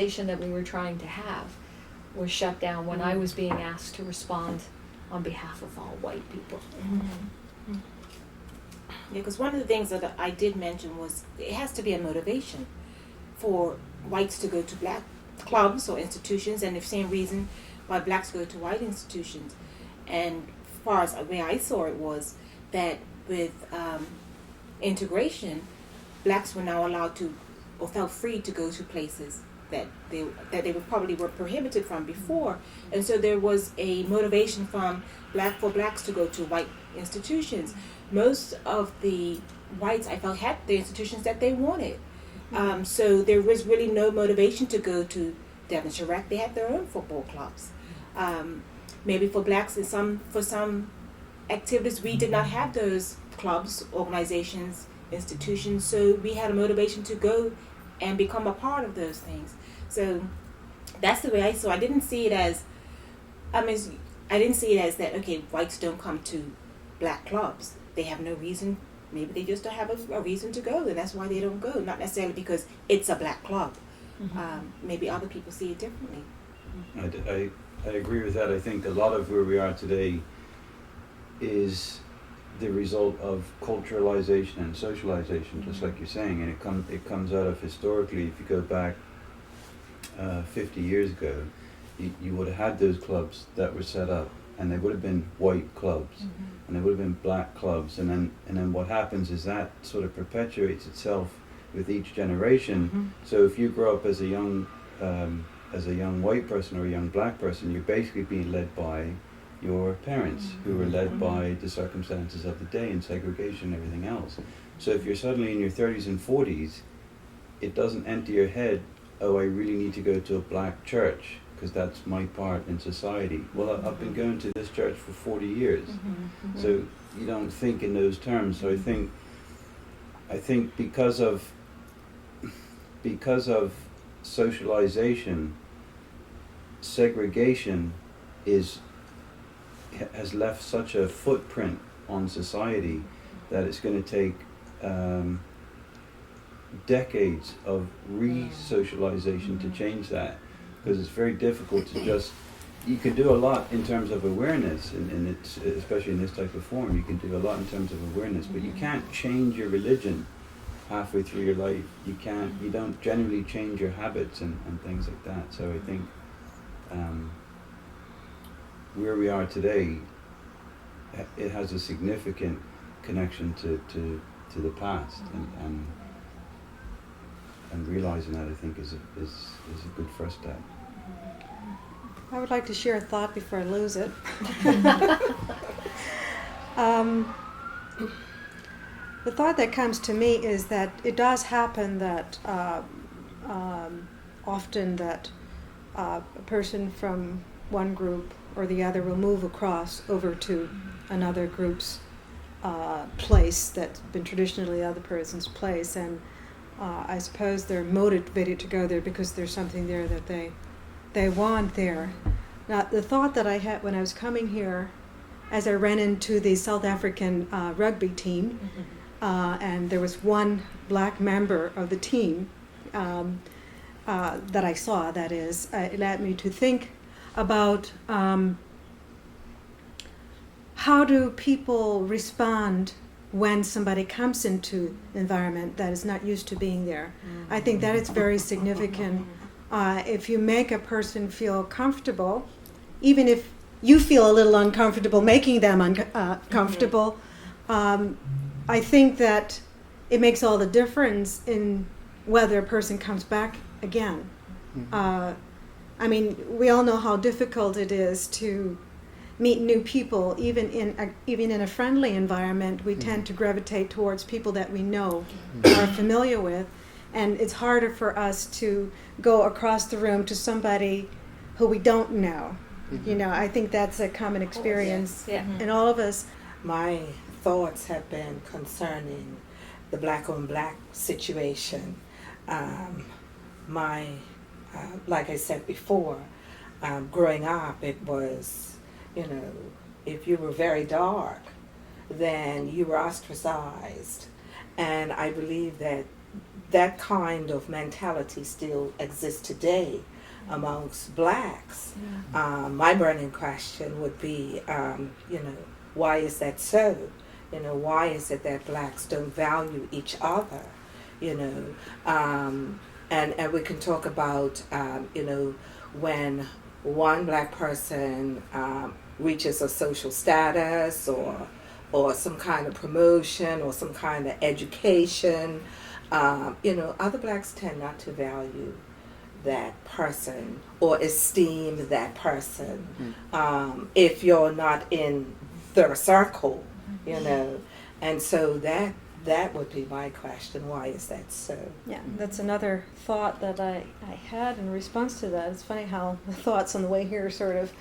conversation that we were trying to have was shut down when I was being asked to respond on behalf of all white people. Yeah, because one of the things that I did mention was it has to be a motivation for whites to go to black clubs or institutions, and the same reason why blacks go to white institutions. And as far as the way I saw it was that with integration, blacks were now allowed to, or felt free to go to places that they were prohibited from before, and so there was a motivation for blacks to go to white institutions. Most of the whites, I felt, had the institutions that they wanted. So there was really no motivation to go to Devonshire Rec. They had their own football clubs. Maybe for blacks, for some activities, we did not have those clubs, organizations, institutions. So we had a motivation to go and become a part of those things. So that's the way I saw. I didn't see it as that. Okay, whites don't come to black clubs. They have no reason. Maybe they just don't have a reason to go, and that's why they don't go. Not necessarily because it's a black club. Maybe other people see it differently. I agree with that. I think a lot of where we are today is the result of culturalization and socialization, just like you're saying, and it comes out of historically. If you go back 50 years ago, you would have had those clubs that were set up, and they would have been white clubs, and they would have been black clubs, and then what happens is that sort of perpetuates itself with each generation. So if you grow up as a young white person or a young black person, you're basically being led by your parents, who were led by the circumstances of the day and segregation and everything else. So if you're suddenly in your 30s and 40s, it doesn't enter your head, oh, I really need to go to a black church because that's my part in society. Well, I've been going to this church for 40 years. So you don't think in those terms. So I think because of socialization, segregation has left such a footprint on society that it's going to take decades of re-socialization to change that, because it's very difficult to just, you can do a lot in terms of awareness, and it's, especially in this type of form, you can do a lot in terms of awareness, but you can't change your religion halfway through your life. You don't generally change your habits and things like that. So I think where we are today, it has a significant connection to the past, and realizing that, I think, is a good first step. I would like to share a thought before I lose it. The thought that comes to me is that it does happen that often that a person from one group or the other will move across over to another group's place that's been traditionally the other person's place, and I suppose they're motivated to go there because there's something there that they want there. Now, the thought that I had when I was coming here, as I ran into the South African rugby team, and there was one black member of the team that I saw, that is, it led me to think about how do people respond when somebody comes into an environment that is not used to being there. I think that is very significant. If you make a person feel comfortable, even if you feel a little uncomfortable making them comfortable, I think that it makes all the difference in whether a person comes back again. I mean, we all know how difficult it is to meet new people. Even in a friendly environment, we tend to gravitate towards people that we know, are familiar with, and it's harder for us to go across the room to somebody who we don't know. You know, I think that's a common experience in all of us. My thoughts have been concerning the black on black situation. Like I said before, growing up, it was, you know, if you were very dark, then you were ostracized. And I believe that that kind of mentality still exists today amongst blacks. My burning question would be, why is that so? Why is it that blacks don't value each other? And we can talk about, when one black person reaches a social status or some kind of promotion or some kind of education, other blacks tend not to value that person or esteem that person if you're not in their circle, and so that would be my question. Why is that so? Yeah, that's another thought that I had in response to that. It's funny how the thoughts on the way here sort of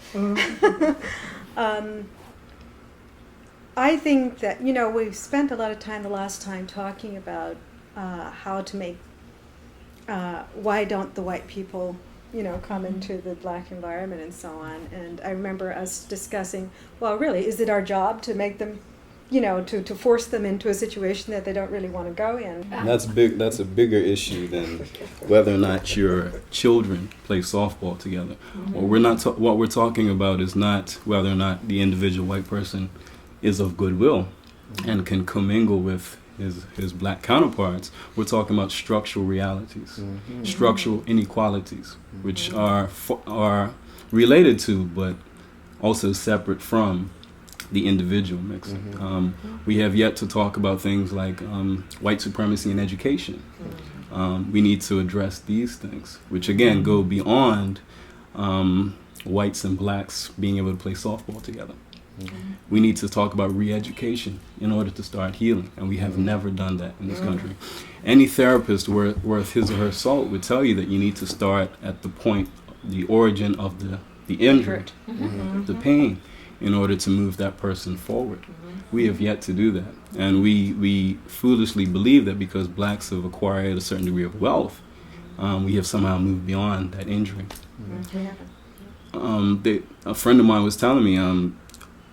I think that, we've spent a lot of time the last time talking about how to make, why don't the white people, come into the black environment and so on. And I remember us discussing, well, really, is it our job to make them, to force them into a situation that they don't really want to go in? And that's big. That's a bigger issue than whether or not your children play softball together. Or we're not. What we're talking about is not whether or not the individual white person is of goodwill and can commingle with his black counterparts. We're talking about structural realities, structural inequalities, which are related to, but also separate from the individual mix. We have yet to talk about things like white supremacy in education. We need to address these things, which again go beyond whites and blacks being able to play softball together. We need to talk about re-education in order to start healing, and we have never done that in this country. Any therapist worth his or her salt would tell you that you need to start at the point, the origin of the injury, the pain, in order to move that person forward. We have yet to do that, and we foolishly believe that because blacks have acquired a certain degree of wealth, we have somehow moved beyond that injury. A friend of mine was telling me,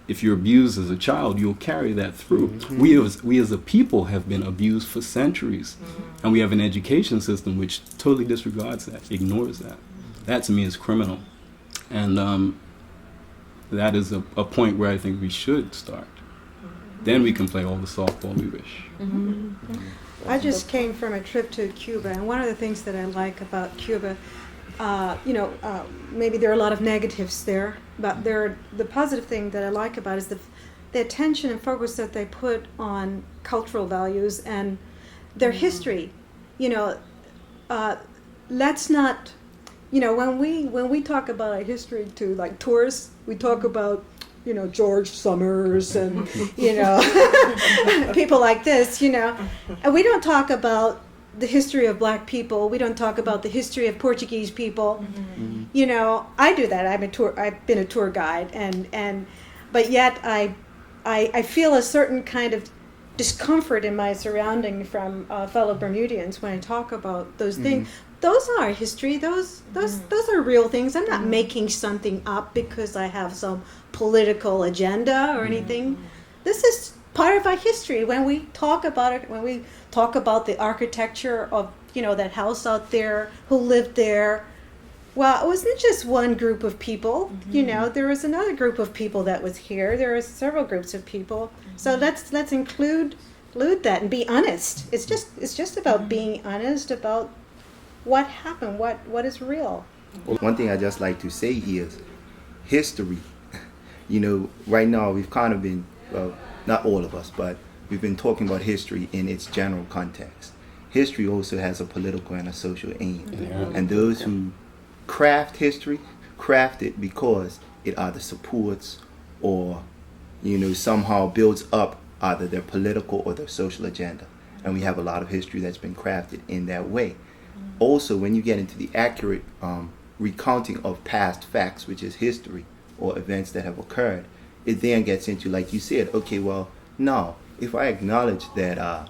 if you're abused as a child, you'll carry that through. We as a people have been abused for centuries, and we have an education system which totally disregards that, ignores that. That to me is criminal, and that is a point where I think we should start. Then we can play all the softball we wish. I just came from a trip to Cuba, and one of the things that I like about Cuba, maybe there are a lot of negatives there, but the positive thing that I like about it is the attention and focus that they put on cultural values and their history. Let's not, when we talk about our history to like tourists, we talk about George Summers and people like this, and we don't talk about the history of black people. We don't talk about the history of Portuguese people. I do that. I've been a tour guide, but yet I feel a certain kind of discomfort in my surrounding from fellow Bermudians when I talk about those things. Those are history. Those are real things. I'm not making something up because I have some political agenda or anything. This is part of our history. When we talk about it, when we talk about the architecture of that house out there, who lived there, well, it wasn't just one group of people. There was another group of people that was here. There are several groups of people. So let's include that and be honest. It's just about being honest about what happened, what is real. One thing I just like to say here is history. Right now we've kind of been, well, not all of us, but we've been talking about history in its general context. History also has a political and a social aim. And those who craft history, craft it because it either supports or, somehow builds up either their political or their social agenda. And we have a lot of history that's been crafted in that way. Also, when you get into the accurate recounting of past facts, which is history or events that have occurred, it then gets into, like you said, okay, well, no, if I acknowledge that,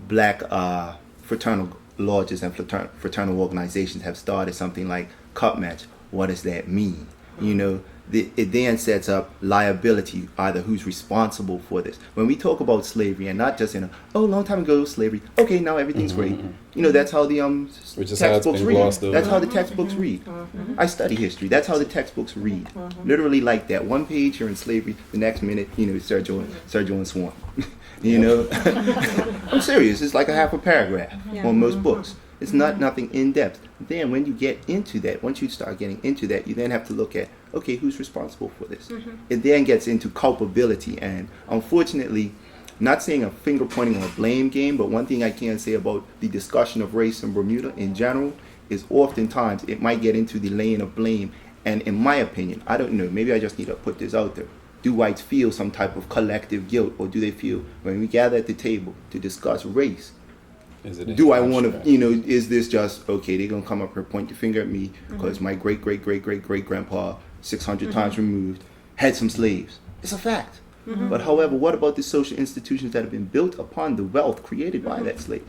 black fraternal lodges and fraternal organizations have started something like Cup Match, what does that mean? it then sets up liability, either who's responsible for this. When we talk about slavery, and not just in a long time ago slavery, okay, now everything's great. You know, that's how the Which is how it's textbooks been read. glossed over. That's how the textbooks read. I study history. That's how the textbooks read. Literally like that. One page you're in slavery, the next minute, you know, Sergio and Swan. You know, I'm serious. It's like a half a paragraph on most books. It's not nothing in depth. Then when you get into that, once you start getting into that, you then have to look at, okay, who's responsible for this? It then gets into culpability. And unfortunately, not saying a finger pointing or a blame game, but one thing I can say about the discussion of race in Bermuda in general is oftentimes it might get into the laying of blame. And in my opinion, I don't know, maybe I just need to put this out there. Do whites feel some type of collective guilt, or do they feel when we gather at the table to discuss race, do I want to, you know, is this just, okay, they're going to come up here, point the finger at me because my great-great-great-great-grandpa, 600 times removed, had some slaves. It's a fact. But however, what about the social institutions that have been built upon the wealth created by that slave?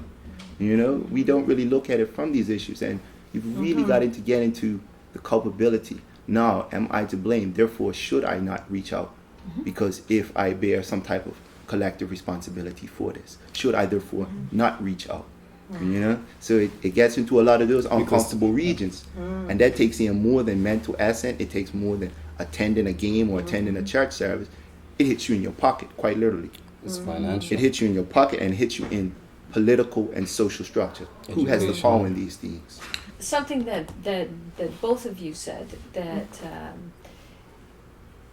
You know, we don't really look at it from these issues, and you've really got to get into the culpability. Now, am I to blame? Therefore, should I not reach out? Because if I bear some type of collective responsibility for this, should I therefore not reach out? You know, so it gets into a lot of those uncomfortable regions, and that takes in more than mental assent. It takes more than attending a game or attending a church service. It hits you in your pocket, quite literally. It's financial. It hits you in your pocket and hits you in political and social structure. Who has the power in these things? Something that both of you said that,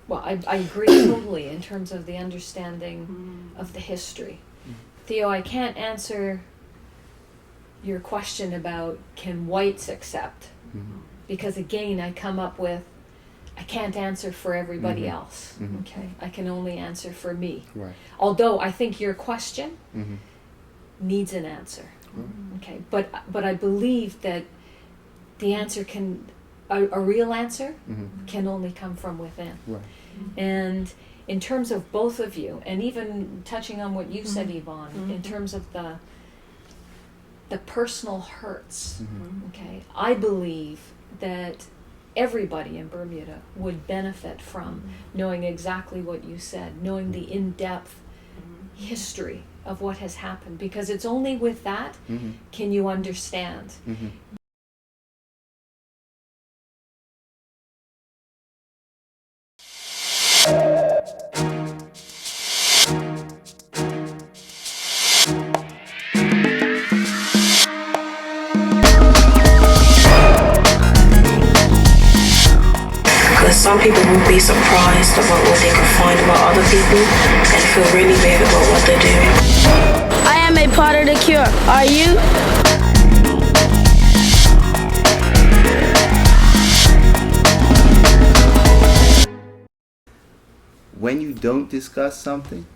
well, I agree totally in terms of the understanding of the history. Theo, I can't answer your question about can whites accept, because again, I come up with, I can't answer for everybody else. Okay, I can only answer for me. Right. Although I think your question needs an answer. Okay, but I believe that the answer can, a real answer can only come from within. Right. And in terms of both of you, and even touching on what you said, Yvonne, in terms of the personal hurts, okay, I believe that everybody in Bermuda would benefit from knowing exactly what you said, knowing the in-depth history of what has happened, because it's only with that can you understand. Some people will be surprised about what they can find about other people and feel really bad about what they're doing. I am a part of the cure. Are you? When you don't discuss something,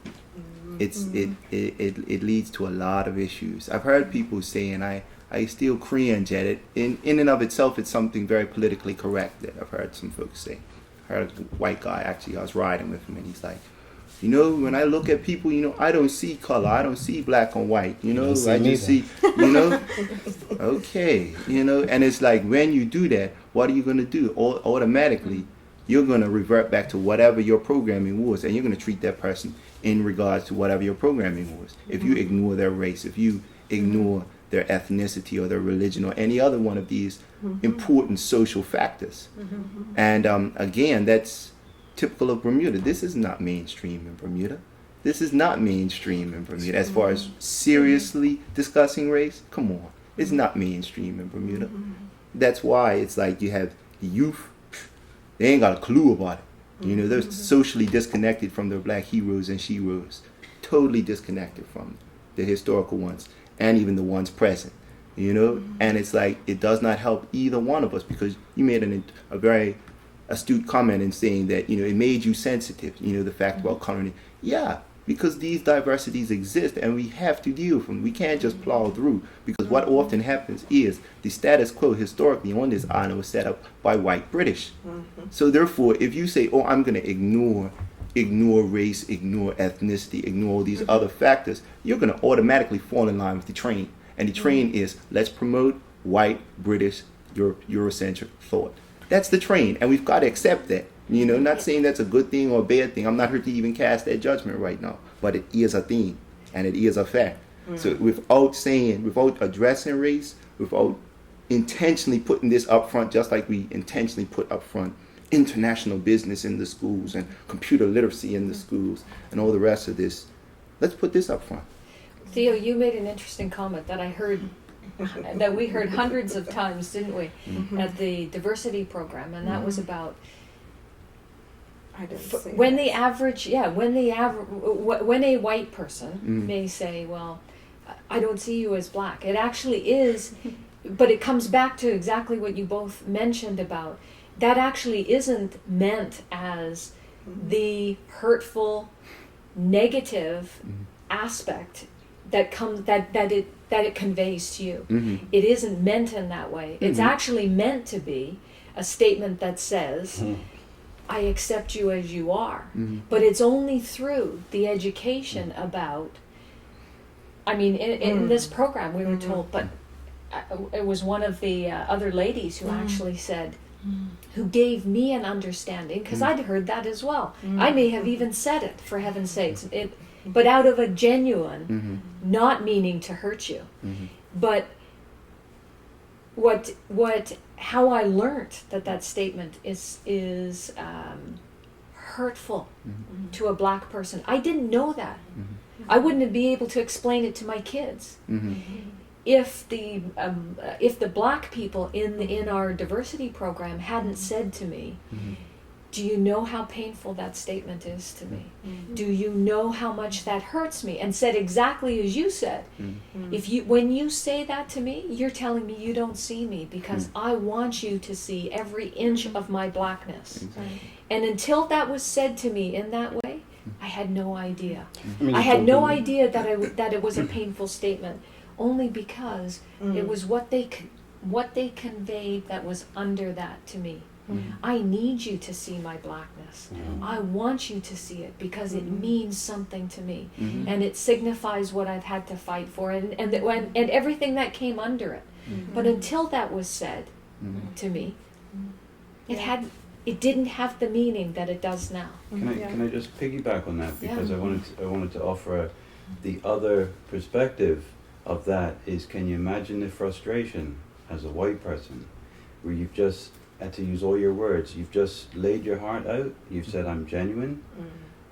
it leads to a lot of issues. I've heard people say, and I still cringe at it. In and of itself, it's something very politically correct that I've heard some folks say. I heard a white guy, actually, I was riding with him, and he's like, you know, when I look at people, you know, I don't see color. I don't see black and white, you know. I just see, you know, okay, you know. And it's like, when you do that, what are you going to do? Automatically, you're going to revert back to whatever your programming was, and you're going to treat that person in regards to whatever your programming was. If you ignore their race, if you ignore their ethnicity or their religion or any other one of these important social factors. And again, that's typical of Bermuda. This is not mainstream in Bermuda. This is not mainstream in Bermuda. As far as seriously discussing race, come on. It's not mainstream in Bermuda. That's why it's like you have the youth, they ain't got a clue about it. You know, they're socially disconnected from their black heroes and sheroes. Totally disconnected from the historical ones. And even the ones present, you know? And it's like, it does not help either one of us, because you made a very astute comment in saying that, you know, it made you sensitive, you know, the fact about coloring. Yeah, because these diversities exist and we have to deal with them. We can't just plow through, because what often happens is the status quo historically on this island was set up by white British. So therefore, if you say, oh, I'm going to ignore race, ignore ethnicity, ignore all these other factors, you're going to automatically fall in line with the train. And the train is, let's promote white, British, Eurocentric thought. That's the train, and we've got to accept that. You know, not saying that's a good thing or a bad thing. I'm not here to even cast that judgment right now. But it is a thing, and it is a fact. So without addressing race, without intentionally putting this up front, just like we intentionally put up front international business in the schools and computer literacy in the schools and all the rest of this, let's put this up front. Theo, you made an interesting comment that I heard, that we heard hundreds of times, didn't we, at the diversity program, and that was about when a white person may say, well, I don't see you as black. It actually is, but it comes back to exactly what you both mentioned about, that actually isn't meant as the hurtful, negative aspect that comes that it conveys to you. It isn't meant in that way. It's actually meant to be a statement that says, I accept you as you are. But it's only through the education about, I mean, in this program we were told, but it was one of the other ladies who actually said, who gave me an understanding, because I'd heard that as well. I may have even said it, for heaven's sakes, but out of a genuine, not meaning to hurt you. But how I learnt that statement is hurtful to a black person. I didn't know that. I wouldn't be able to explain it to my kids. If the black people in our diversity program hadn't said to me, do you know how painful that statement is to me? Do you know how much that hurts me? And said exactly as you said. When you say that to me, you're telling me you don't see me because I want you to see every inch of my blackness. And until that was said to me in that way, I had no idea. I had no idea that it was a painful statement, only because it was what they conveyed that was under that to me. I need you to see my blackness. I want you to see it because it means something to me, and it signifies what I've had to fight for, and everything that came under it. But until that was said to me, it didn't have the meaning that it does now. Can I just piggyback on that, because I wanted to offer the other perspective of that is, can you imagine the frustration as a white person where you've just had to use all your words, you've just laid your heart out, you've said I'm genuine,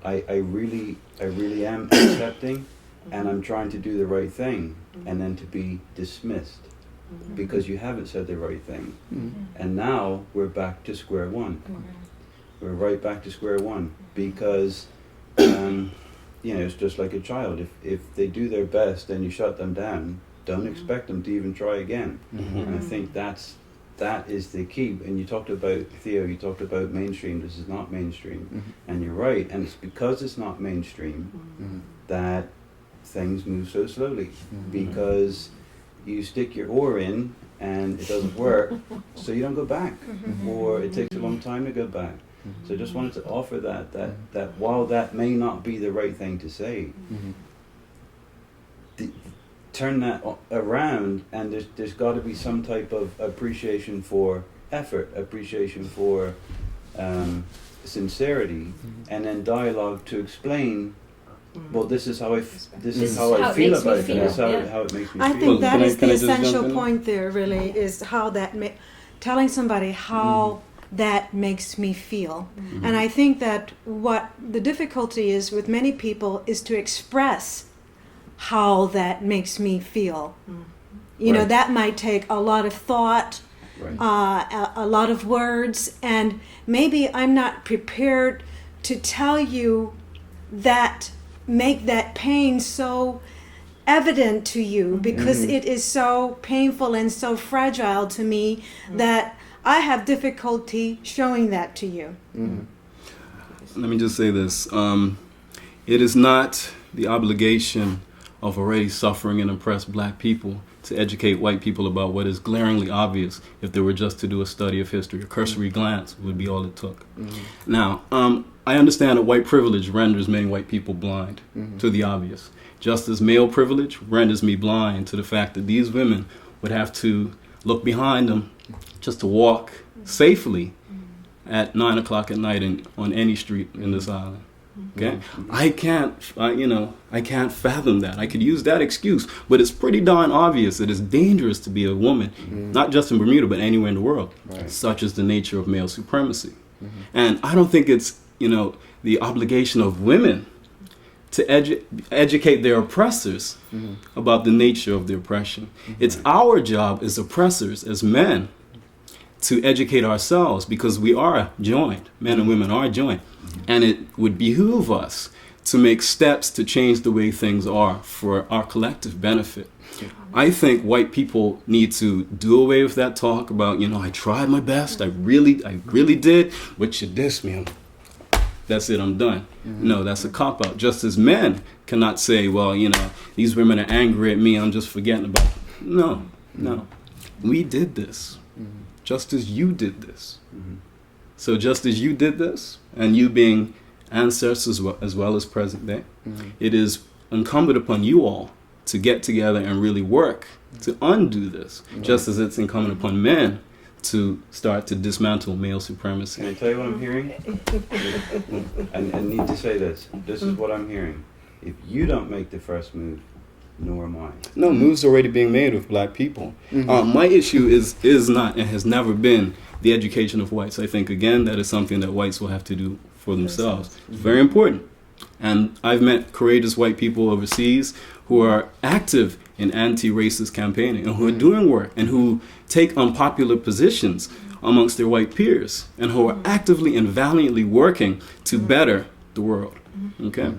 I really am accepting, and I'm trying to do the right thing, and then to be dismissed because you haven't said the right thing. And now we're back to square one. We're right back to square one because it's just like a child. If they do their best and you shut them down, don't expect them to even try again. And I think that is the key. And you talked about, Theo, you talked about mainstream. This is not mainstream. And you're right. And it's because it's not mainstream that things move so slowly. Because you stick your oar in and it doesn't work, so you don't go back. Or it takes a long time to go back. So I just wanted to offer that while that may not be the right thing to say, turn that around, and there's got to be some type of appreciation for effort, appreciation for sincerity, and then dialogue to explain. Well, this is how I feel about it. This is how it makes me feel. I think that is the essential point there. Really, is how that telling somebody how that makes me feel. And I think that what the difficulty is with many people is to express how that makes me feel. You know, that might take a lot of thought, a lot of words, and maybe I'm not prepared to tell you that, make that pain so evident to you, because it is so painful and so fragile to me that I have difficulty showing that to you. Let me just say this. It is not the obligation of already suffering and oppressed black people to educate white people about what is glaringly obvious if they were just to do a study of history. A cursory glance would be all it took. Now, I understand that white privilege renders many white people blind to the obvious, just as male privilege renders me blind to the fact that these women would have to look behind them just to walk safely at 9 o'clock at night on any street in this island. Okay, I can't fathom that. I could use that excuse, but it's pretty darn obvious that it's dangerous to be a woman, not just in Bermuda, but anywhere in the world. Right. Such is the nature of male supremacy. And I don't think it's, the obligation of women to educate their oppressors about the nature of the oppression. It's our job as oppressors, as men, to educate ourselves, because we are joined. Men and women are joined. And it would behoove us to make steps to change the way things are for our collective benefit. I think white people need to do away with that talk about, I tried my best, I really did, but you dissed me. That's it, I'm done. No, that's a cop-out. Just as men cannot say, well, these women are angry at me, I'm just forgetting about it. No. We did this. Just as you did this. So just as you did this, and you being ancestors as well as present day, it is incumbent upon you all to get together and really work to undo this, just as it's incumbent upon men to start to dismantle male supremacy. Can I tell you what I'm hearing? I need to say this. This is what I'm hearing. If you don't make the first move, nor am I. No, moves already being made with black people. My issue is not and has never been the education of whites. I think, again, that is something that whites will have to do for themselves. It's very important. And I've met courageous white people overseas who are active in anti-racist campaigning and who are doing work and who take unpopular positions amongst their white peers and who are actively and valiantly working to better the world. Okay?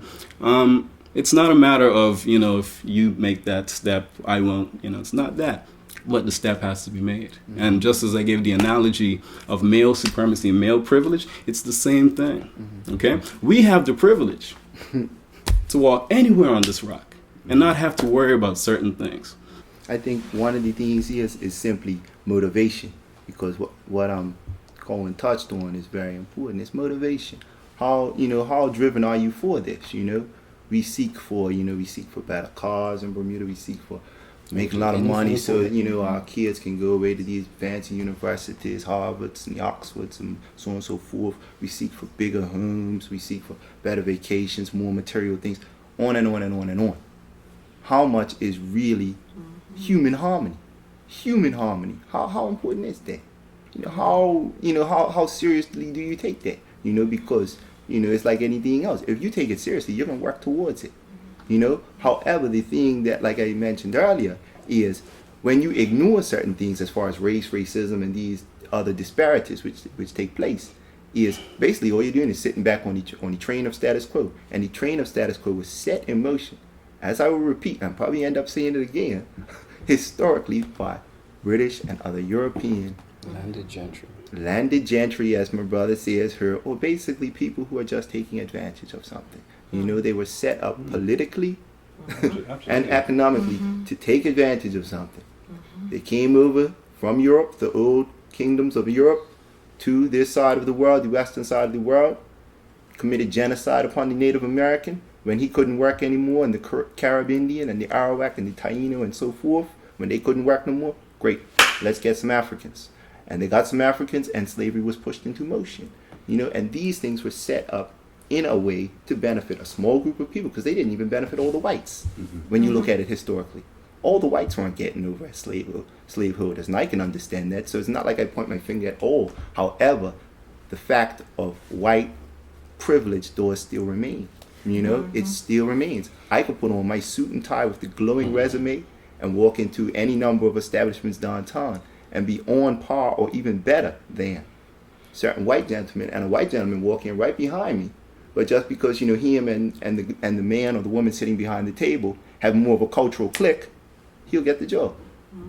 It's not a matter of, if you make that step, I won't, it's not that. But the step has to be made. And just as I gave the analogy of male supremacy and male privilege, it's the same thing. Okay? We have the privilege to walk anywhere on this rock and not have to worry about certain things. I think one of the things is simply motivation, because what Colwyn touched on is very important. It's motivation. How driven are you for this? We seek for better cars in Bermuda. We seek for make a lot of money so that, our kids can go away to these fancy universities, Harvards and the Oxfords and so on and so forth. We seek for bigger homes. We seek for better vacations, more material things, on and on and on and on. How much is really human harmony? Human harmony. How important is that? How seriously do you take that? Because it's like anything else. If you take it seriously, you're going to work towards it. However, the thing that, like I mentioned earlier, is when you ignore certain things as far as race, racism, and these other disparities which take place, is basically all you're doing is sitting back on the train of status quo. And the train of status quo was set in motion, as I will repeat, and probably end up saying it again, historically by British and other European landed gentry, as my brother says here, or basically people who are just taking advantage of something. They were set up politically and economically to take advantage of something. They came over from Europe, the old kingdoms of Europe, to this side of the world, the western side of the world, committed genocide upon the Native American when he couldn't work anymore, and the Carib Indian and the Arawak and the Taino and so forth, when they couldn't work no more. Great, let's get some Africans. And they got some Africans, and slavery was pushed into motion. And these things were set up in a way to benefit a small group of people, because they didn't even benefit all the whites when you look at it historically. All the whites weren't getting over as slaveholders, and I can understand that. So it's not like I point my finger at all. However, the fact of white privilege does still remain. It still remains. I could put on my suit and tie with the glowing resume and walk into any number of establishments downtown and be on par or even better than certain white gentlemen, and a white gentleman walking right behind me. But just because him and the man or the woman sitting behind the table have more of a cultural clique, he'll get the job.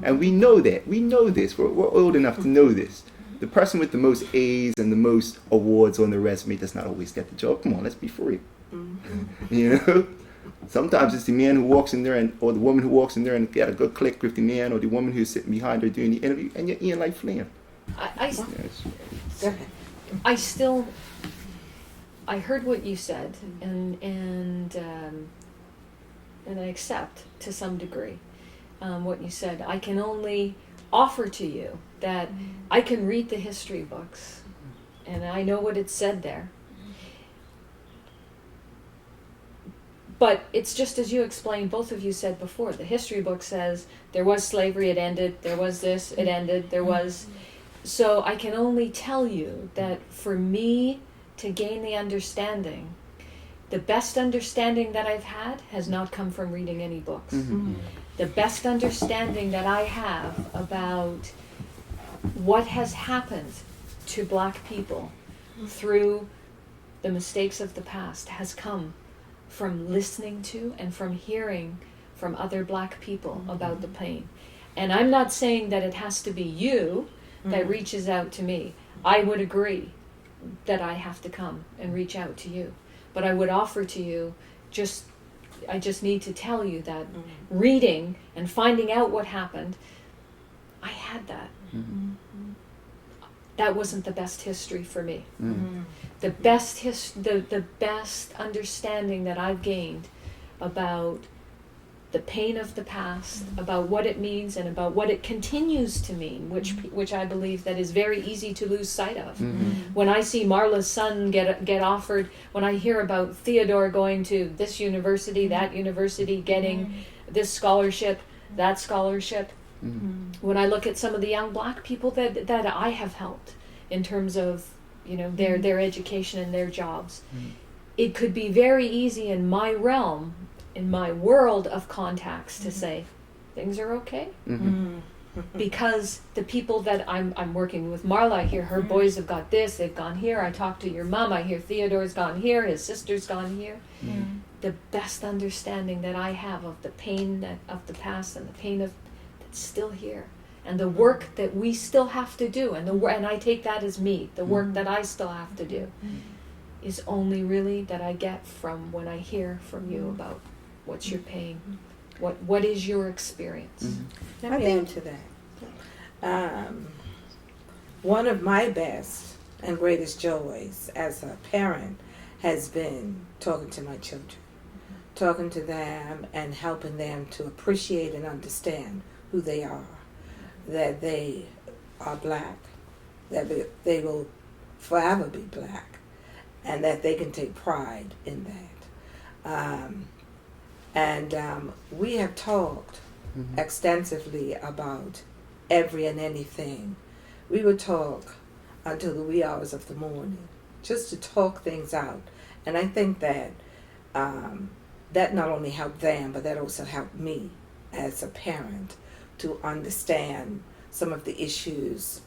And we know that. We know this. We're old enough to know this. The person with the most A's and the most awards on their resume does not always get the job. Come on, let's be for real. Sometimes it's the man who walks in there or the woman who walks in there and get a good click with the man or the woman who's sitting behind her doing the interview, and you're Ian like Flynn. I heard what you said, and I accept to some degree what you said. I can only offer to you that I can read the history books and I know what it said there. But it's just as you explained, both of you said before, the history book says there was slavery, it ended, there was this, it ended, there was... So I can only tell you that for me to gain the understanding, the best understanding that I've had has not come from reading any books. The best understanding that I have about what has happened to Black people through the mistakes of the past has come from listening to and from hearing from other Black people about the pain. And I'm not saying that it has to be you that reaches out to me. I would agree that I have to come and reach out to you. But I would offer to you, I just need to tell you that reading and finding out what happened, I had that. That wasn't the best history for me. The best understanding that I've gained about the pain of the past, about what it means and about what it continues to mean, which I believe that is very easy to lose sight of. When I see Marla's son get offered, when I hear about Theodore going to this university, that university, getting this scholarship, that scholarship, when I look at some of the young Black people that I have helped in terms of, you know, their education and their jobs, it could be very easy in my realm, in my world of contacts, to say things are okay. Because the people that I'm working with, Marla, I hear her boys have got this, they've gone here. I talk to your mom, I hear Theodore's gone here, his sister's gone here. The best understanding that I have of the pain of the past and the pain of that's still here, and the work that we still have to do, and I take that as me, the work that I still have to do, is only really that I get from when I hear from you about what's your pain, what is your experience. Let me add to that. One of my best and greatest joys as a parent has been talking to my children, talking to them and helping them to appreciate and understand who they are, that they are Black, that they will forever be Black, and that they can take pride in that. We have talked extensively about every and anything. We would talk until the wee hours of the morning, just to talk things out. And I think that that not only helped them, but that also helped me as a parent to understand some of the issues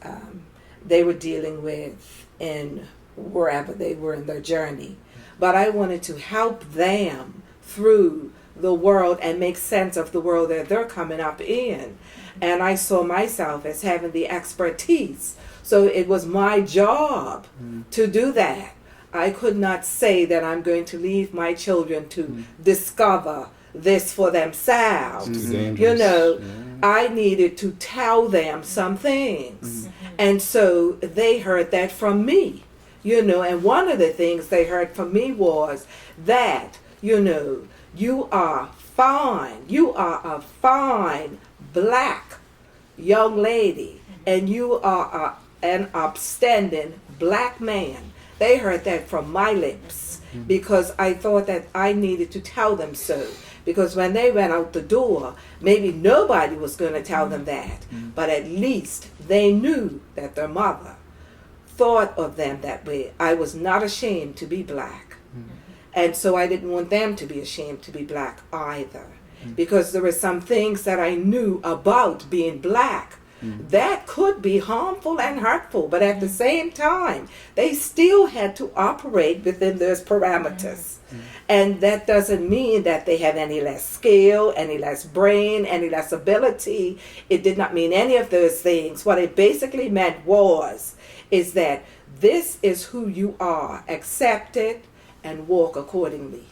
they were dealing with in wherever they were in their journey. But I wanted to help them through the world and make sense of the world that they're coming up in. And I saw myself as having the expertise. So it was my job to do that. I could not say that I'm going to leave my children to discover this for themselves. You know, I needed to tell them some things. And so they heard that from me. You know, and one of the things they heard from me was that, you know, you are fine. You are a fine Black young lady, and you are an upstanding Black man. They heard that from my lips because I thought that I needed to tell them so. Because when they went out the door, maybe nobody was going to tell them that, but at least they knew that their mother thought of them that way. I was not ashamed to be Black. And so I didn't want them to be ashamed to be Black either. Because there were some things that I knew about being Black that could be harmful and hurtful. But at the same time, they still had to operate within those parameters. And that doesn't mean that they have any less skill, any less brain, any less ability. It did not mean any of those things. What it basically meant is that this is who you are. Accept it and walk accordingly.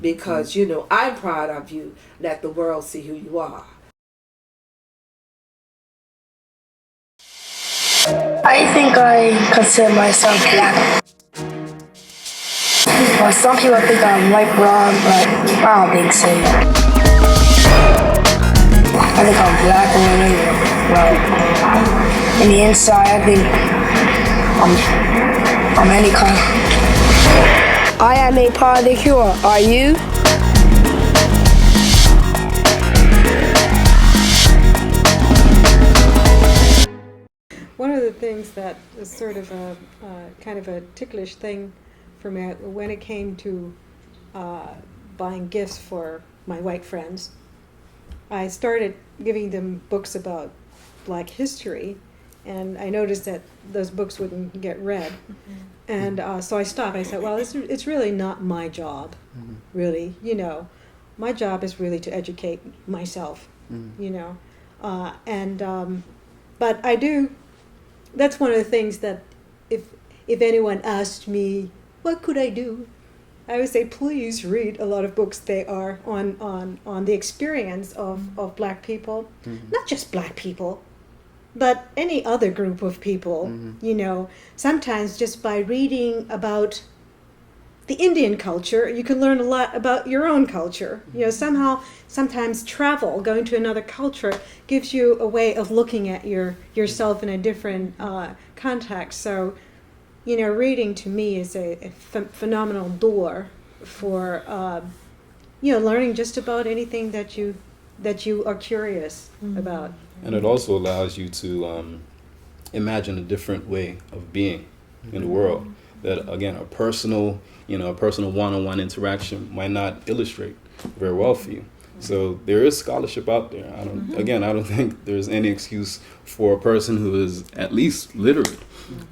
Because, you know, I'm proud of you. Let the world see who you are. I think I consider myself Black. Well, some people think I'm white brown, but I don't think so. I think I'm Black or whatever. Well, in the inside, I think I'm of any kind. I am a part of the cure. Are you? One of the things that was sort of a kind of a ticklish thing for me when it came to buying gifts for my white friends, I started giving them books about Black history, and I noticed that those books wouldn't get read. And so I stopped. I said, well, it's really not my job, really. You know, my job is really to educate myself, you know. But I do, that's one of the things that if anyone asked me, what could I do? I would say, please read a lot of books. They are on the experience of Black people, not just Black people, but any other group of people. You know, sometimes just by reading about the Indian culture, you can learn a lot about your own culture. You know, sometimes travel, going to another culture, gives you a way of looking at yourself in a different context. So, you know, reading to me is a phenomenal door for, you know, learning just about anything that you are curious about. And it also allows you to imagine a different way of being in the world. That, again, a personal one-on-one interaction might not illustrate very well for you. So there is scholarship out there. I don't think there's any excuse for a person who is at least literate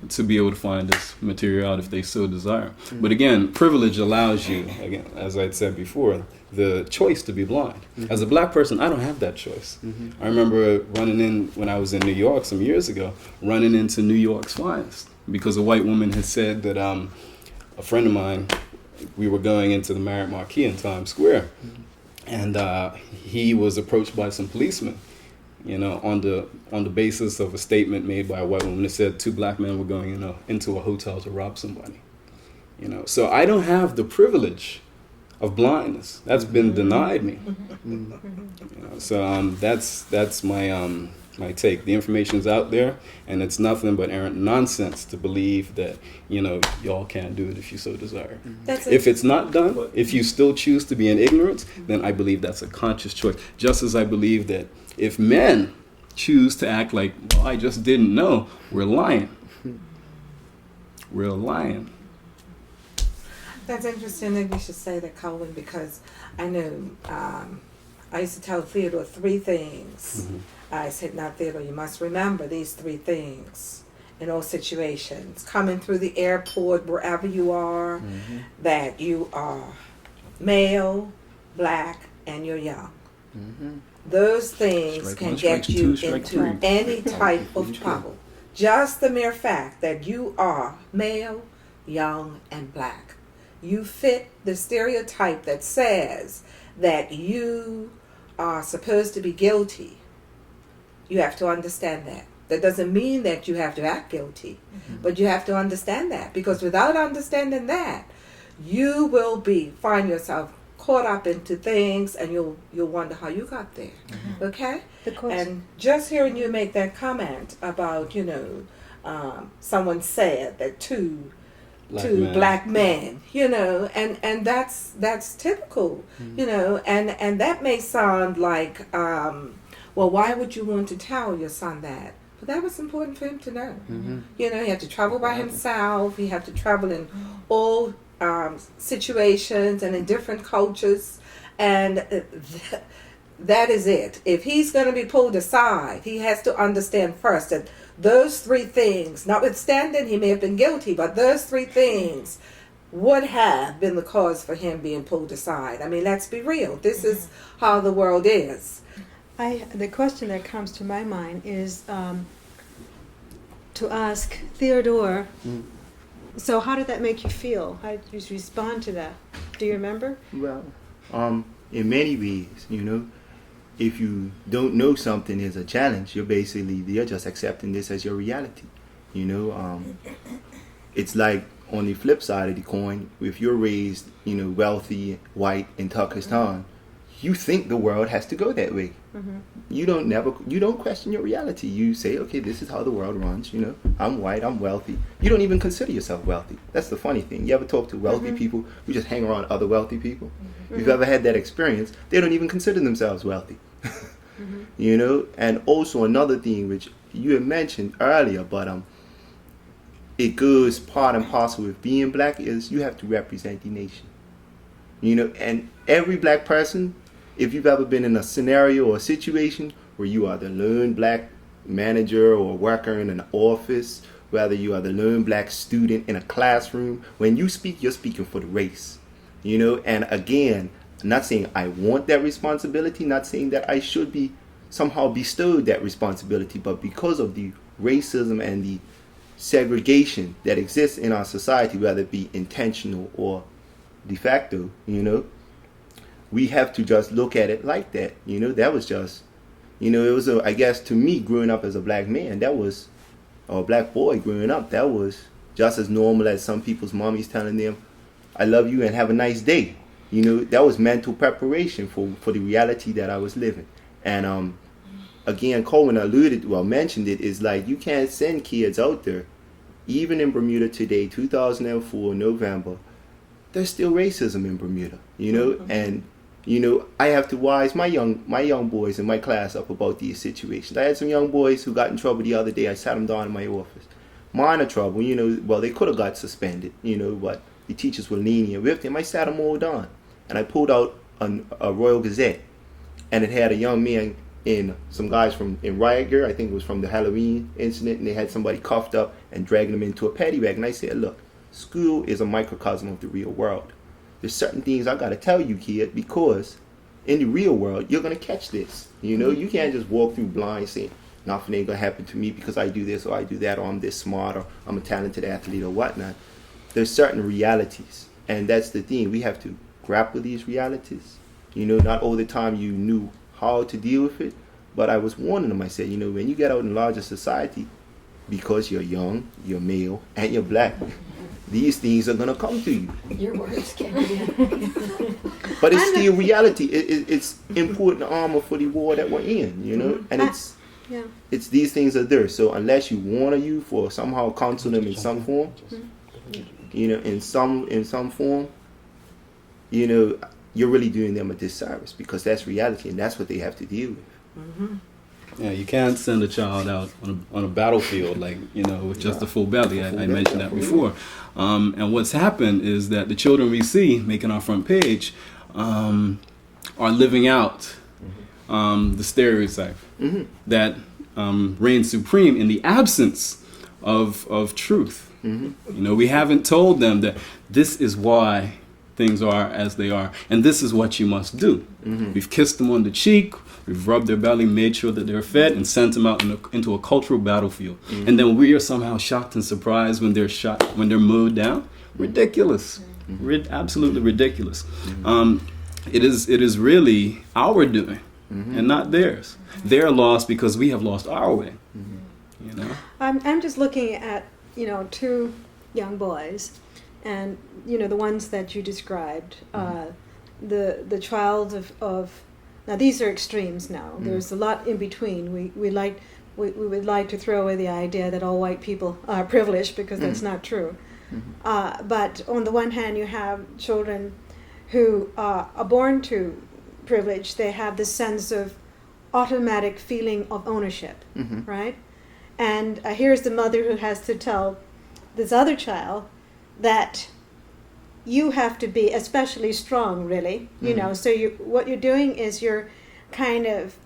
to be able to find this material out if they so desire. But again, privilege allows you, again, as I said before, the choice to be blind. As a Black person, I don't have that choice. I remember running in, when I was in New York some years ago, running into New York's finest because a white woman had said that a friend of mine, we were going into the Marriott Marquis in Times Square, and he was approached by some policemen, you know, on the basis of a statement made by a white woman that said 2 Black men were going into a hotel to rob somebody. You know, so I don't have the privilege of blindness. That's been denied me. You know, so that's my take. The information's out there, and it's nothing but errant nonsense to believe that, you know, y'all can't do it if you so desire. If it's not done, if you still choose to be in ignorance, then I believe that's a conscious choice. Just as I believe that if men choose to act like, well, I just didn't know, we're lying. We're lying. That's interesting that you should say that, Colwyn, because I know I used to tell Theodore 3 things. I said, now, Theodore, you must remember these 3 things in all situations. Coming through the airport, wherever you are, that you are male, Black, and you're young. Those things can get you into any type of trouble. Just the mere fact that you are male, young, and Black. You fit the stereotype that says that you are supposed to be guilty. You have to understand that. That doesn't mean that you have to act guilty, but you have to understand that, because without understanding that, you will find yourself caught up into things, and you'll wonder how you got there. Okay? And just hearing you make that comment about, you know, someone said that two black men, you know, and that's typical, you know, and that may sound like, well, why would you want to tell your son that? But that was important for him to know. You know, he had to travel by himself. He had to travel in all situations and in different cultures, and that is it. If he's going to be pulled aside, he has to understand first that those 3 things, notwithstanding he may have been guilty, but those 3 things would have been the cause for him being pulled aside. I mean, let's be real. This is how the world is. The question that comes to my mind is to ask Theodore, so how did that make you feel? How did you respond to that? Do you remember? Well, in many ways, you know, if you don't know something is a challenge, you're just accepting this as your reality. You know, it's like on the flip side of the coin, if you're raised, you know, wealthy, white in Turkestan, you think the world has to go that way. You don't question your reality. You say, okay, this is how the world runs. You know, I'm white, I'm wealthy. You don't even consider yourself wealthy. That's the funny thing. You ever talk to wealthy people who just hang around other wealthy people? If you've ever had that experience, they don't even consider themselves wealthy. You know, and also another thing which you had mentioned earlier, but it goes part and parcel with being black, is you have to represent the nation. You know, and every black person, if you've ever been in a scenario or a situation where you are the lone black manager or worker in an office, whether you are the lone black student in a classroom, when you speak, you're speaking for the race. You know, and again, I'm not saying I want that responsibility, not saying that I should be somehow bestowed that responsibility, but because of the racism and the segregation that exists in our society, whether it be intentional or de facto, you know, we have to just look at it like that. You know, that was just, you know, it was, I guess, to me, growing up as a black man, that was, or a black boy growing up, that was just as normal as some people's mommies telling them, I love you and have a nice day. You know, that was mental preparation for the reality that I was living. And again, Colwyn mentioned it, is like, you can't send kids out there, even in Bermuda today, 2004, November, there's still racism in Bermuda, you know, and, you know, I have to wise my young boys in my class up about these situations. I had some young boys who got in trouble the other day. I sat them down in my office. Minor trouble, you know, well, they could have got suspended, you know, but the teachers were lenient with them. I sat them all down, and I pulled out a Royal Gazette, and it had a young man in some guys in riot gear, I think it was from the Halloween incident, and they had somebody cuffed up and dragging them into a paddy wagon. And I said, look, school is a microcosm of the real world. There's certain things I got to tell you, kid, because in the real world, you're going to catch this. You know, you can't just walk through blind saying, nothing ain't going to happen to me because I do this or I do that, or I'm this smart, or I'm a talented athlete or whatnot. There's certain realities, and that's the thing. We have to grapple these realities. You know, not all the time you knew how to deal with it, but I was warning them. I said, you know, when you get out in larger society, because you're young, you're male, and you're black, these things are going to come to you. Your words can't be. But it's still reality. It's important armor for the war that we're in, you know, and it's these things are there. So unless you want a youth or somehow counsel them in some form, you know, in some form, you know, you're really doing them a disservice, because that's reality and that's what they have to deal with. Yeah, you can't send a child out on a battlefield, like, you know, with just a full belly. I mentioned that before. And what's happened is that the children we see making our front page are living out the stereotype that reigns supreme in the absence of truth. You know, we haven't told them that this is why things are as they are, and this is what you must do. We've kissed them on the cheek, we've rubbed their belly, made sure that they're fed, and sent them out into a cultural battlefield. And then we are somehow shocked and surprised when they're shot, when they're mowed down. Ridiculous. Absolutely ridiculous. It is really our doing and not theirs. They're lost because we have lost our way. You know, I'm just looking at, you know, two young boys, and, you know, the ones that you described, the child of now these are extremes now. There's a lot in between. We would like to throw away the idea that all white people are privileged, because that's not true. But on the one hand, you have children who are born to privilege. They have this sense of automatic feeling of ownership, right? And here's the mother who has to tell this other child that you have to be especially strong, really. You know, so what you're doing is you're kind of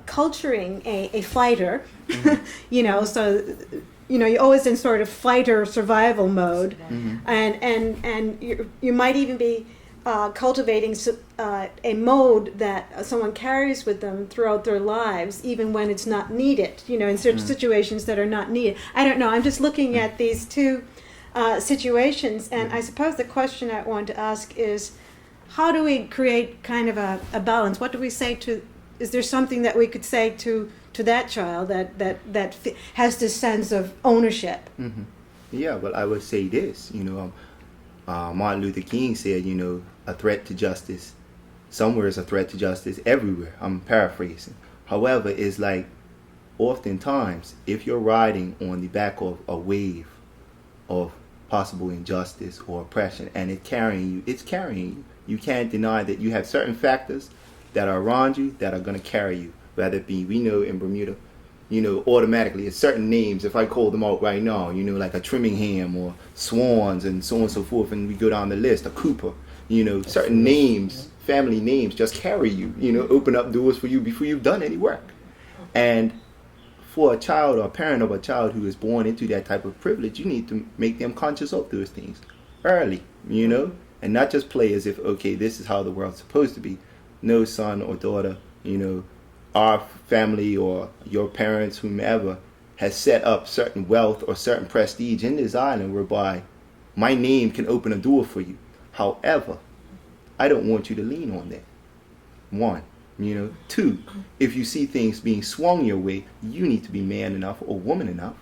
culturing a fighter, you know, so, you know, you're always in sort of fighter survival mode, and you might even be cultivating a mode that someone carries with them throughout their lives, even when it's not needed, you know, in certain situations that are not needed. I don't know, I'm just looking at these two situations, and I suppose the question I want to ask is, how do we create kind of a balance? What do we say to, is there something that we could say to that child that has this sense of ownership? Yeah, well, I would say this, you know, Martin Luther King said, you know, a threat to justice somewhere is a threat to justice, everywhere. I'm paraphrasing. However, it's like oftentimes if you're riding on the back of a wave of possible injustice or oppression and it's carrying you. You can't deny that you have certain factors that are around you that are going to carry you. Whether it be, we know in Bermuda, automatically it's certain names. If I call them out right now, like a Trimmingham or Swans and so on and so forth, and we go down the list, a Cooper, certain names, family names just carry you, open up doors for you before you've done any work. And for a child or a parent of a child who is born into that type of privilege, you need to make them conscious of those things early, and not just play as if, okay, this is how the world's supposed to be. No, son or daughter, our family or your parents, whomever, has set up certain wealth or certain prestige in this island whereby my name can open a door for you. However, I don't want you to lean on that. One. Two, if you see things being swung your way, you need to be man enough or woman enough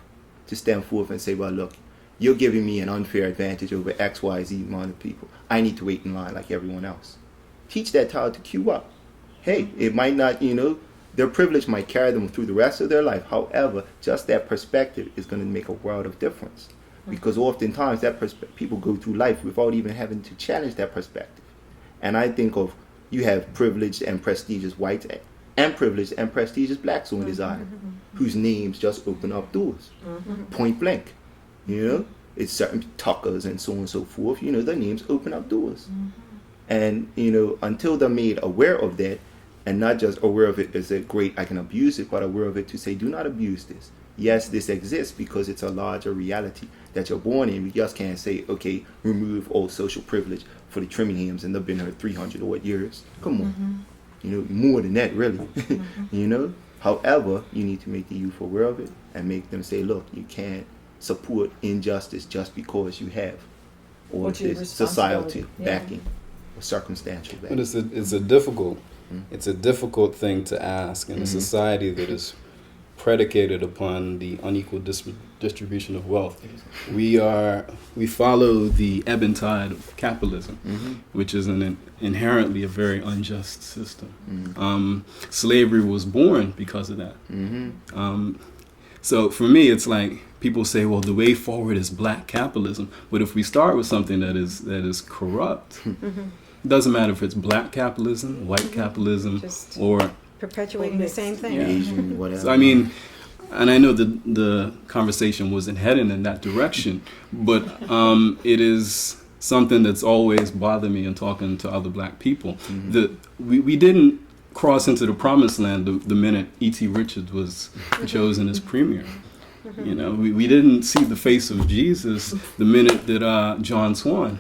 to stand forth and say, well, look, you're giving me an unfair advantage over X, Y, Z amount of people. I need to wait in line like everyone else. Teach that child to queue up. Hey, it might not, their privilege might carry them through the rest of their life. However, just that perspective is going to make a world of difference. Because oftentimes people go through life without even having to challenge that perspective. And I think of, you have privileged and prestigious whites and privileged and prestigious blacks on this island whose names just open up doors. Point blank. It's certain Tuckers and so on and so forth. Their names open up doors. And, until they're made aware of that, and not just aware of it as a great, I can abuse it, but aware of it to say, do not abuse this. Yes, this exists because it's a larger reality that you're born in. We just can't say, okay, remove all social privilege for the Trimminghams and they've been here 300 odd years. Come on. More than that, really. However, you need to make the youth aware of it and make them say, look, you can't support injustice just because you have all of this societal backing or circumstantial backing. But it's a difficult thing to ask in a society that is predicated upon the unequal distribution of wealth. We follow the ebb and tide of capitalism, which is inherently a very unjust system. Slavery was born because of that. So for me, it's like people say, well, the way forward is black capitalism. But if we start with something that is corrupt, it doesn't matter if it's black capitalism, white capitalism, Just or perpetuating the same thing. Asian, whatever. So, I mean, and I know the conversation wasn't heading in that direction, but it is something that's always bothered me in talking to other black people. We didn't cross into the promised land the minute E.T. Richards was chosen as premier. We didn't see the face of Jesus the minute that John Swan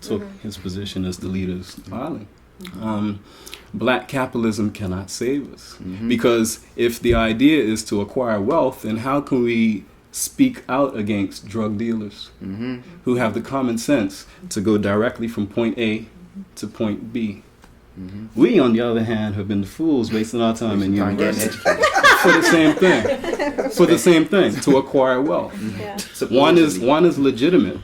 took his position as the leader of the island. Black capitalism cannot save us. Because if the idea is to acquire wealth, then how can we speak out against drug dealers who have the common sense to go directly from point A to point B? We, on the other hand, have been the fools wasting our time in university for the same thing, to acquire wealth. One is legitimate,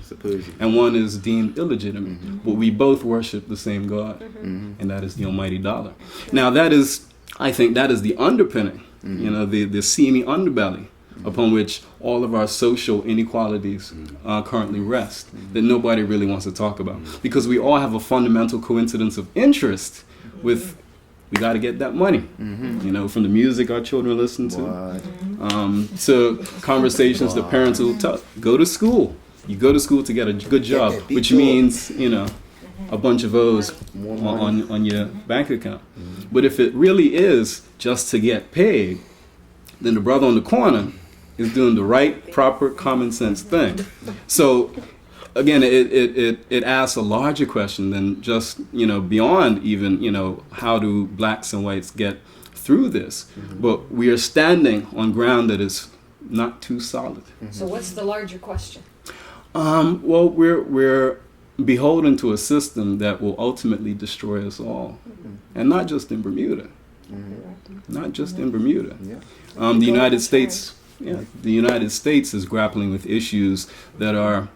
and one is deemed illegitimate, but we both worship the same God, and that is the almighty dollar. Now I think that is the underpinning, the seamy underbelly upon which all of our social inequalities currently rest, that nobody really wants to talk about. Because we all have a fundamental coincidence of interest with, we got to get that money, from the music our children listen to conversations that parents will tell, go to school. You go to school to get a good job, which means, a bunch of O's on your bank account. But if it really is just to get paid, then the brother on the corner is doing the right, proper, common sense thing. So, again, it asks a larger question than just, beyond even, how do blacks and whites get through this? But we are standing on ground that is not too solid. So what's the larger question? Well, we're beholden to a system that will ultimately destroy us all. And not just in Bermuda. Not just in Bermuda. The United States is grappling with issues that are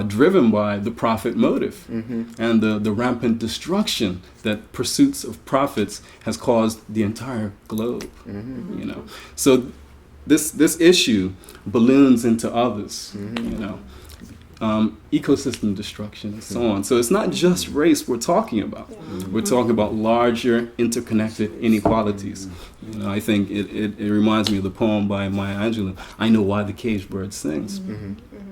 driven by the profit motive and the rampant destruction that pursuits of profits has caused the entire globe. You know, so this issue balloons into others. You know, ecosystem destruction and so on. So it's not just race we're talking about. We're talking about larger interconnected inequalities. You know, I think it reminds me of the poem by Maya Angelou, I Know Why the Caged Bird Sings.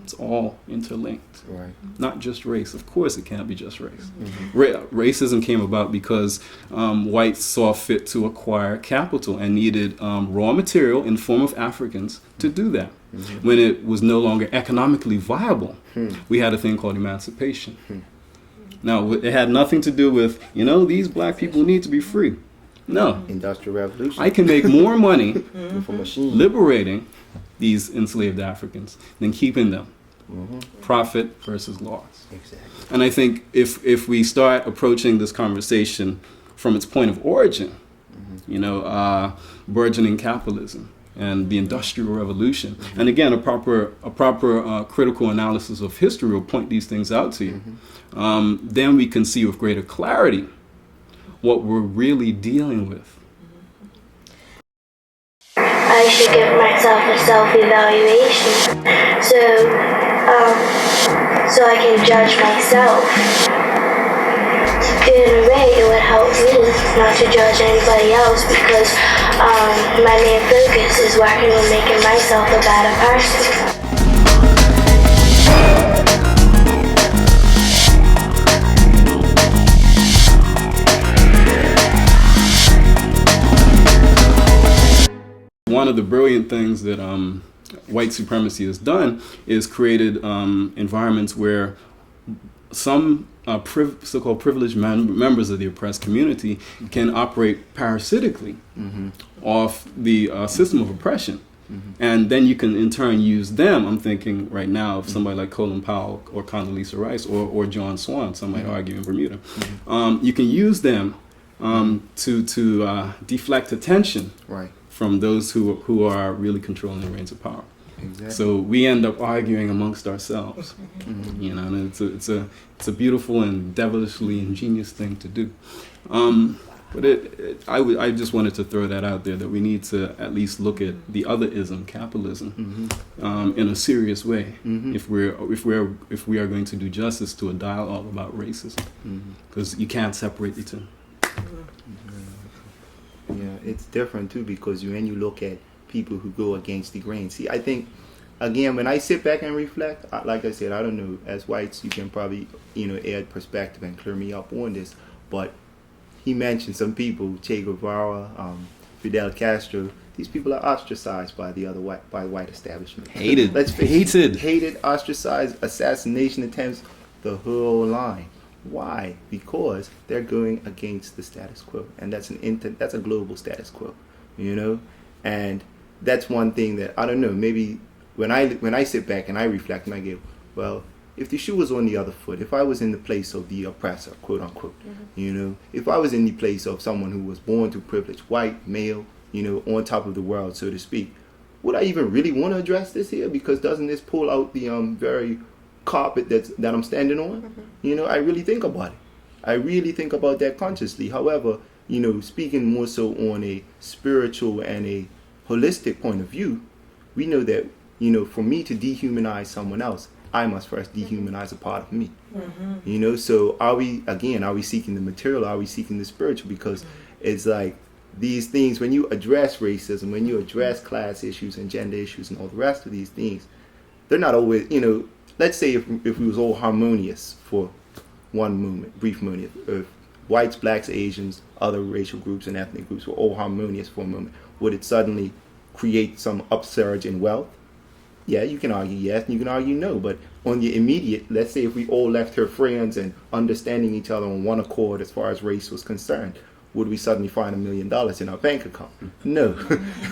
It's all interlinked. Right. Not just race. Of course it can't be just race. Racism came about because whites saw fit to acquire capital and needed raw material in the form of Africans to do that. When it was no longer economically viable, we had a thing called emancipation. Now, it had nothing to do with, you know, these black people need to be free. No. Industrial Revolution. I can make more money with a machine. liberating these enslaved Africans than keeping them. Profit versus loss. Exactly. And I think if we start approaching this conversation from its point of origin, you know, burgeoning capitalism and the Industrial Revolution, and again, a proper critical analysis of history will point these things out to you. Then we can see with greater clarity what we're really dealing with. I should give myself a self-evaluation so I can judge myself. In a way, it would help me not to judge anybody else because my main focus is working on making myself a better person. One of the brilliant things that white supremacy has done is created environments where some so-called privileged members of the oppressed community can operate parasitically off the system of oppression. And then you can in turn use them. I'm thinking right now of somebody like Colin Powell or Condoleezza Rice or John Swan, some might argue in Bermuda. You can use them to deflect attention from those who are really controlling the reins of power. Exactly. So we end up arguing amongst ourselves, you know, and it's a beautiful and devilishly ingenious thing to do. But I just wanted to throw that out there, that we need to at least look at the other ism, capitalism, in a serious way if we are going to do justice to a dialogue about racism, because you can't separate the two. Yeah, it's different too, because when you look at people who go against the grain. See, I think, again, when I sit back and reflect, like I said, I don't know, as whites, you can probably, you know, add perspective and clear me up on this, but he mentioned some people, Che Guevara, Fidel Castro. These people are ostracized by the white establishment. Hated. Hated, ostracized, assassination attempts, the whole line. Why? Because they're going against the status quo, and that's a global status quo, you know. And that's one thing that I don't know. Maybe when I sit back and I reflect and I go, well, if the shoe was on the other foot, if I was in the place of the oppressor, quote unquote, you know, if I was in the place of someone who was born to privilege, white, male, you know, on top of the world, so to speak, would I even really want to address this here? Because doesn't this pull out the very carpet that I'm standing on? You know, I really think about it. I really think about that consciously. However, you know, speaking more so on a spiritual and a holistic point of view, we know that, you know, for me to dehumanize someone else, I must first dehumanize a part of me. You know, so are we seeking the material? Are we seeking the spiritual? Because it's like these things, when you address racism, when you address class issues and gender issues and all the rest of these things, they're not always, you know, let's say if we was all harmonious for one moment, brief moment, if whites, blacks, Asians, other racial groups and ethnic groups were all harmonious for a moment, would it suddenly create some upsurge in wealth? Yeah, you can argue yes, and you can argue no, but on the immediate, let's say if we all left here friends and understanding each other on one accord as far as race was concerned, would we suddenly find $1 million in our bank account? No.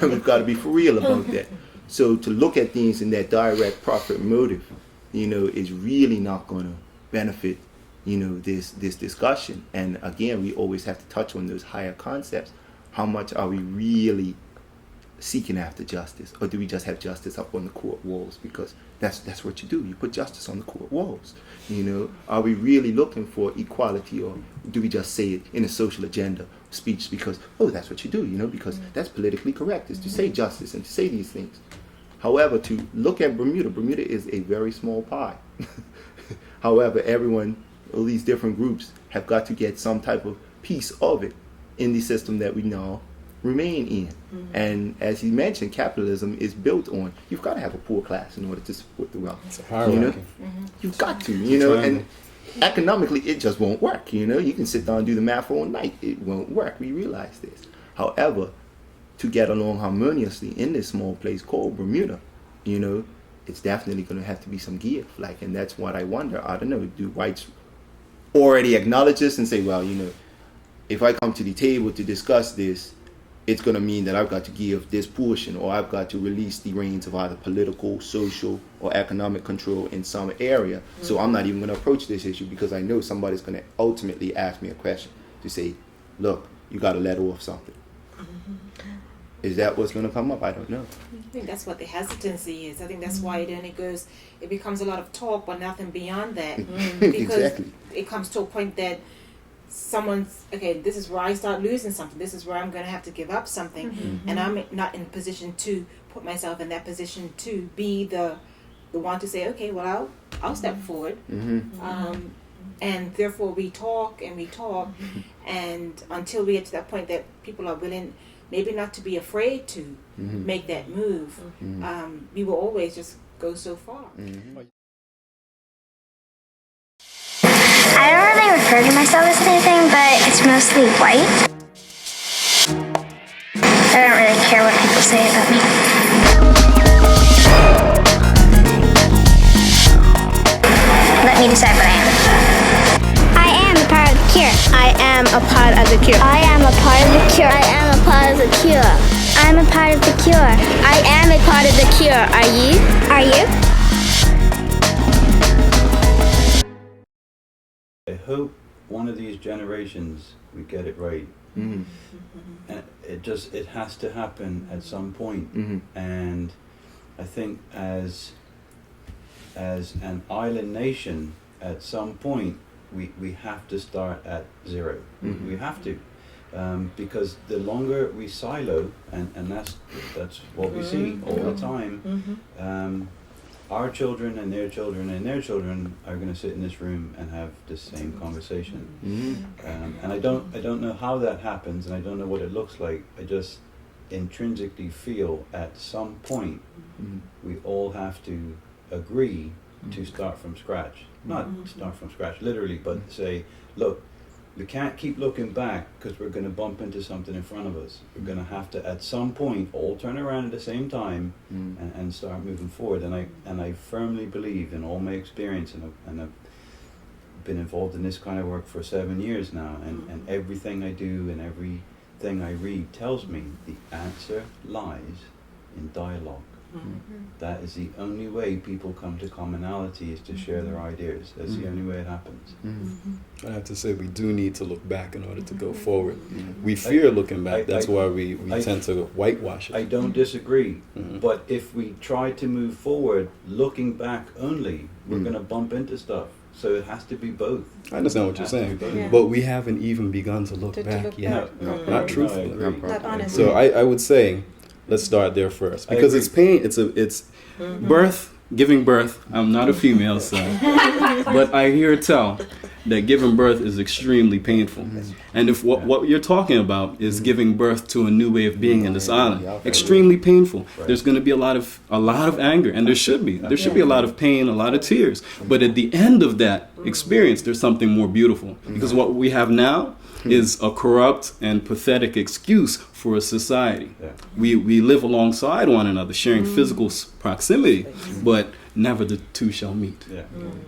We've got to be for real about that. So to look at things in that direct profit motive, you know, is really not going to benefit, you know, this discussion. And again, we always have to touch on those higher concepts. How much are we really seeking after justice, or do we just have justice up on the court walls? Because that's what you do. You put justice on the court walls. You know, are we really looking for equality, or do we just say it in a social agenda speech because, oh, that's what you do, you know, because that's politically correct, is to say justice and to say these things. However, to look at Bermuda is a very small pie. However, everyone, all these different groups have got to get some type of piece of it in the system that we now remain in. And as he mentioned, capitalism is built on, you've got to have a poor class in order to support the wealth. It's a hierarchy. You know? You've got to, you know, and economically it just won't work. You know, you can sit down and do the math all night. It won't work. We realize this. However, to get along harmoniously in this small place called Bermuda, you know, it's definitely going to have to be some give. Like, and that's what I wonder. I don't know, do whites already acknowledge this and say, well, you know, if I come to the table to discuss this, it's going to mean that I've got to give this portion, or I've got to release the reins of either political, social, or economic control in some area. So I'm not even going to approach this issue because I know somebody's going to ultimately ask me a question to say, look, you got to let off something. Is that what's going to come up? I don't know. I think that's what the hesitancy is. I think that's why then it becomes a lot of talk, but nothing beyond that. Because Exactly. it comes to a point that someone's, okay, this is where I start losing something. This is where I'm going to have to give up something. And I'm not in a position to put myself in that position to be the one to say, okay, well, I'll step forward. And therefore we talk, and until we get to that point that people are willing, maybe not to be afraid to make that move, we will always just go so far. I don't really refer to myself as anything, but it's mostly white. I don't really care what people say about me. Let me decide what I am. I am a part of the cure. I am a part of the cure. I am a part of the cure. I am a part of the cure. I'm a part of the cure. I am a part of the cure. Are you? Are you? I hope one of these generations we get it right. And it has to happen at some point. And I think as an island nation, at some point we have to start at zero. We have to, because the longer we silo, and that's what we see all the time. Our children and their children and their children are going to sit in this room and have the same conversation. And I don't know how that happens, and I don't know what it looks like. I just intrinsically feel at some point we all have to agree to start from scratch. Not start from scratch literally, but say, look, we can't keep looking back because we're going to bump into something in front of us. We're going to have to, at some point, all turn around at the same time and start moving forward. And I firmly believe, in all my experience, and I've been involved in this kind of work for 7 years now, and everything I do and everything I read tells me the answer lies in dialogue. That is the only way people come to commonality, is to share their ideas. That's the only way it happens. I have to say, we do need to look back in order to go forward. We fear looking back. That's why we tend to whitewash it. I don't disagree. But if we try to move forward looking back only, we're going to bump into stuff. So it has to be both. I understand what you're saying, but we haven't even begun to look back yet. Not truthfully. Not honestly. So I would say, let's start there first, because it's pain. It's birth, giving birth. I'm not a female, son, but I hear tell that giving birth is extremely painful. And if what you're talking about is giving birth to a new way of being in this island, extremely painful. There's going to be a lot of anger, and there should be a lot of pain, a lot of tears. But at the end of that experience, there's something more beautiful, because what we have now is a corrupt and pathetic excuse for a society. We live alongside one another, sharing physical proximity, but never the two shall meet.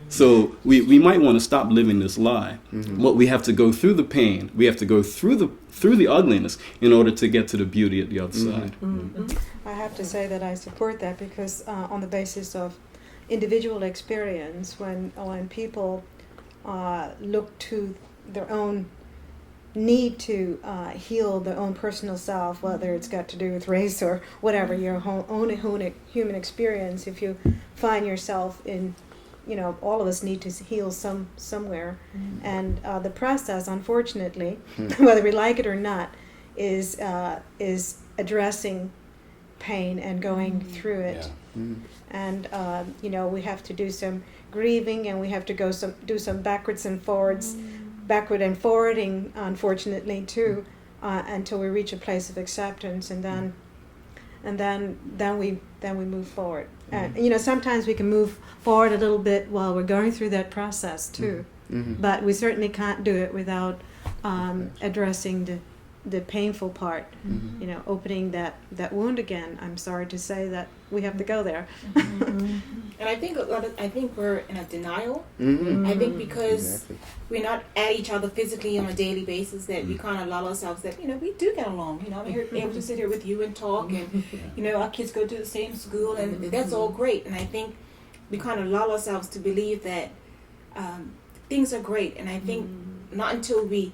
So we might want to stop living this lie. But we have to go through the pain. We have to go through the ugliness in order to get to the beauty at the other side. I have to say that I support that, because on the basis of individual experience, when people look to their own need to heal their own personal self, whether it's got to do with race or whatever, your own human experience. If you find yourself in, all of us need to heal somewhere. And the process, unfortunately, whether we like it or not, is addressing pain and going through it. And we have to do some grieving, and we have to do some backwards and forwards, backward and forwarding, unfortunately, too, until we reach a place of acceptance, and then we move forward. Sometimes we can move forward a little bit while we're going through that process too, but we certainly can't do it without addressing the painful part, opening that wound again. I'm sorry to say that we have to go there. And I think we're in a denial. I think because we're not at each other physically on a daily basis, that we kind of allow ourselves that we do get along. I'm here able to sit here with you and talk, and our kids go to the same school, and that's all great. And I think we kind of allow ourselves to believe that things are great. And I think not until we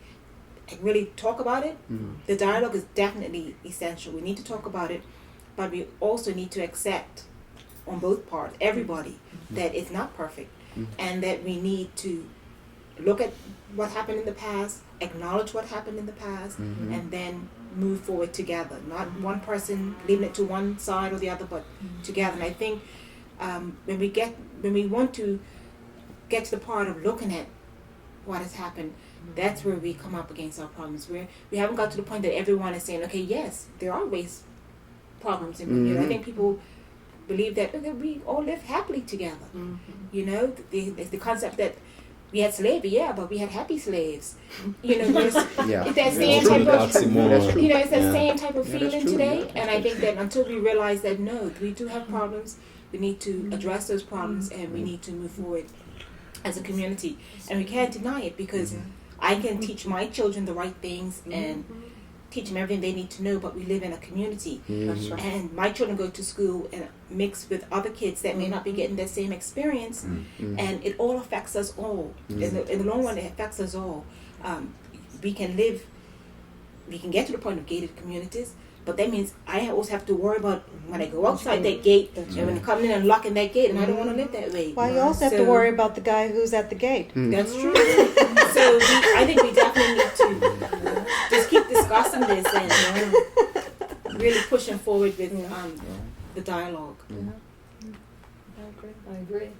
really talk about it, the dialogue is definitely essential. We need to talk about it, but we also need to accept on both parts, everybody, that it's not perfect, and that we need to look at what happened in the past, acknowledge what happened in the past, and then move forward together. Not one person leaving it to one side or the other, but together. And I think when we want to get to the part of looking at what has happened, that's where we come up against our problems. We haven't got to the point that everyone is saying, okay, yes, there are race problems in Bermuda. I think people believe that we all live happily together. The concept that we had slavery, but we had happy slaves. There's it's that same type of it's that same type of feeling today. And I think that until we realize that no, we do have problems, we need to address those problems, and we need to move forward as a community. And we can't deny it, because I can teach my children the right things and teach them everything they need to know, but we live in a community. And my children go to school and mix with other kids that may not be getting that same experience, and it all affects us all. In the long run, it affects us all. We can get to the point of gated communities, but that means I also have to worry about when I go outside that gate, and when I come in and locking that gate, and I don't want to live that way. Well, you also have to worry about the guy who's at the gate. That's true. So I think we definitely need to just keep discussing this and really pushing forward with the dialogue. I agree.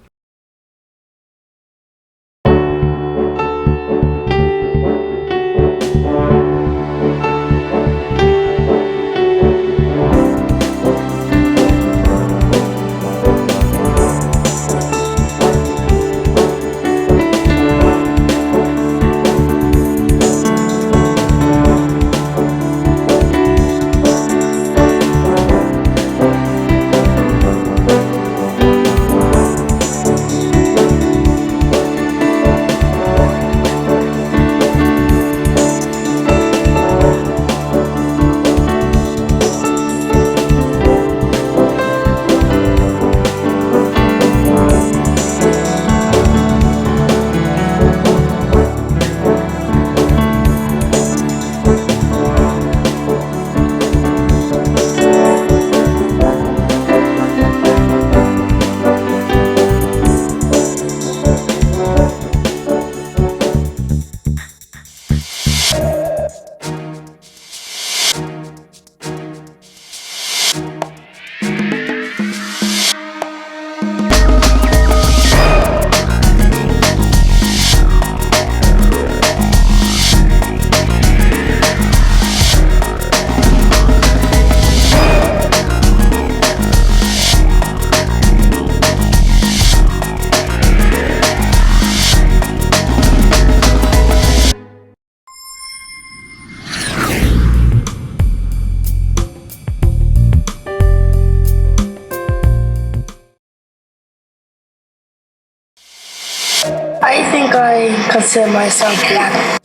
I think I consider myself black.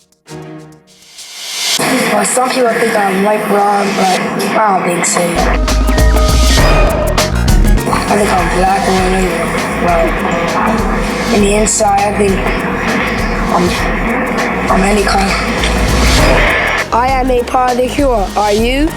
Well, some people think I'm white brown, but I don't think so. I think I'm black woman. Well, in the inside, I think I'm any kind. I am a part of the cure. Are you?